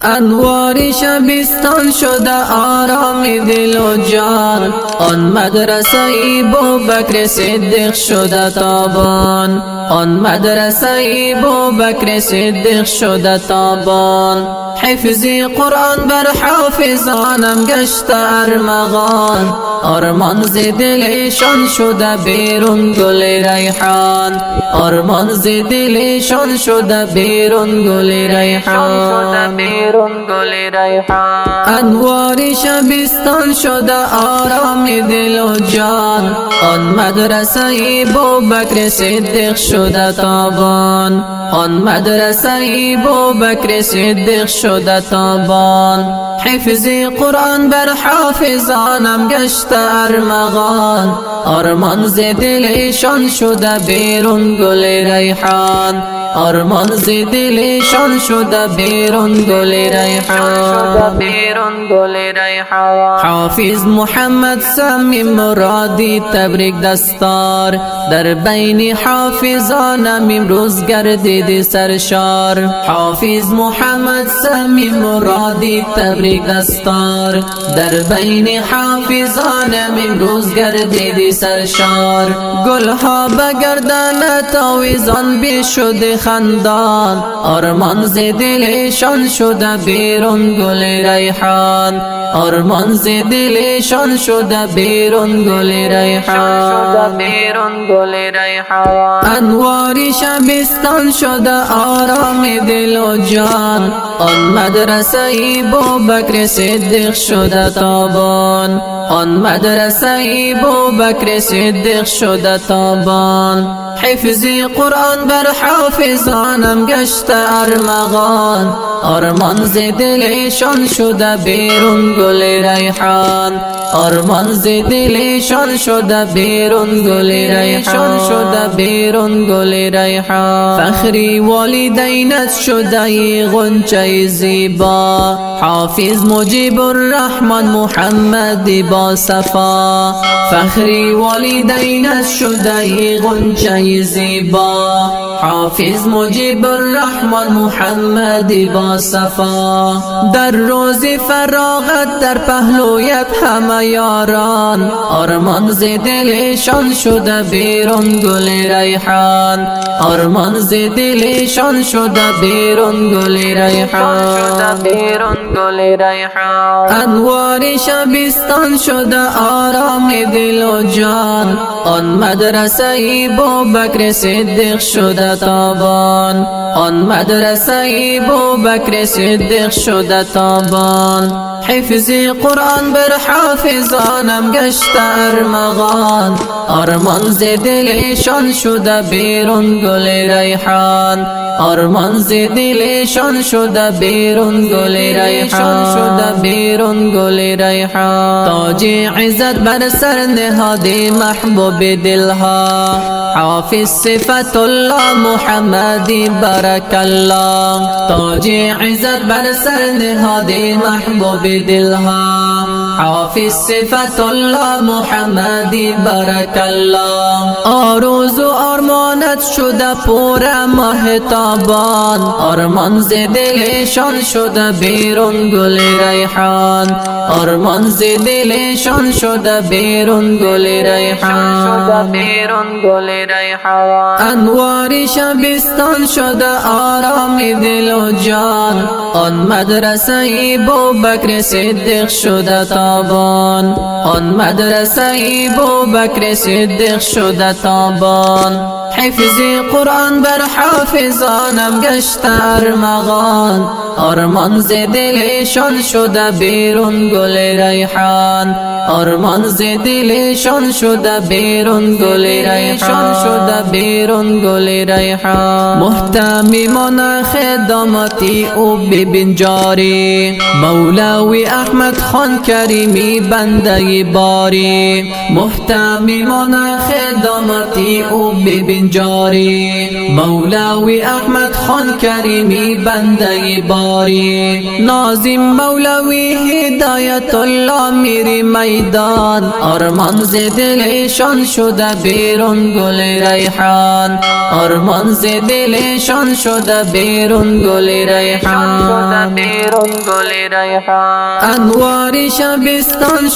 انوار شبستان شده آرام دل و جان، آن مدرسه بوبکر صدیق شده تابان، آن مدرسه بوبکر صدیق شده تابان. حفظی قرآن بر حافظانم گشت ارمغان، آرمان ز دلشان شده بیرون گل ریحان، آرمان ز دلشان شده بیرون گل ریحان. انوار شبستان شده آرام دل و جان، آن مدرسه بوبکر صدیق شده تابان، آن مدرسه بوبکر صدیق شده تابان. حفظی قرآن بر حافظانم گشت ارمغان، آرمان ز دلشان شده بیرون گل ریحان، آرمان ز دلشان شده بیرون گل ریحان. حافظ محمد سمی مرادی تبریک دستار، در بین حافظانم امروز گردید سرشار. حافظ محمد سمی مرادی تبریک دستار، در بین حافظانم امروز گردید سرشار. گلها بگردن تاویزان بشد خندان، آرمان ز دلشان شده بیرون گل ریحان، آرمان ز دلشان شده بیرون گل ریحان. انوار شبستان شده آرام دل و جان، آن مدرسه بوبکر صدیق شده تابان، آن مدرسه بوبکر صدیق شده تابان. حفظی قرآن بر حافظانم گشت ارمغان، آرمان ز دلشان شده بیرون گل ریحان، آرمان ز دلشان شده بیرون گل ریحان، شده بیرون گل ریحان. فخری والدینت شده غنچه زیبا، حافظ مجیب الرحمن محمد با صفا. فخری والدینت شده غنچه زیبا، حافظ مجیب الرحمن محمد با صفا. در روز فراغت در پهلویت همه یاران، آرمان ز دلشان شده بیرون گل ریحان، آرمان ز دلشان شده بیرون گل ریحان. انوار شبستان شده آرام دل و جان، آن مدرسه بوبکر صدیق شده تابان، آن مدرسه بوبکر صدیق شده تابان. حفظی قرآن بر حافظانم گشت ارمغان، آرمان ز دلشان شده بیرون گل ریحان، آرمان ز دلشان شده بیرون گل ریحان، شده بیرون گل ریحان. تاج عزت بر سر نهادی محبوب دلها، حافظ صفت الله محمدی بارک الله. تاج عزت بر سر نهادی محبوب دلها، حافظ صفت الله محمدی بارک الله. آرزو و آرمانت شده پر ماه تابان، آرمان ز دلشان شده بیرون گل ریحان، آرمان ز دلشان شده بیرون گل ریحان. انوار شبستان شده آرام دل و جان، آن مدرسه بوبکر صدیق شده تابان، آن مدرسه بوبکر صدیق شده تابان. حفظی قرآن بر حافظانم گشت ارمغان، آرمان ز دلشان شده بیرون گل ریحان، آرمان ز دلشان شده بیرون گل ریحان، شده بیرون گل ریحان. محتمیمان خدماتی او ببین جاری، مولوی احمد خان کریمی بنده باری. محتمیمان خدماتی او ببین دین جاری. مولوی احمد خان کریمی بنده باری، ناظم مولوی هدایت الله میری میدان. آرمان ز دلشان شده بیرون گل ریحان، آرمان ز دلشان شده بیرون گل ریحان. انوار شبستان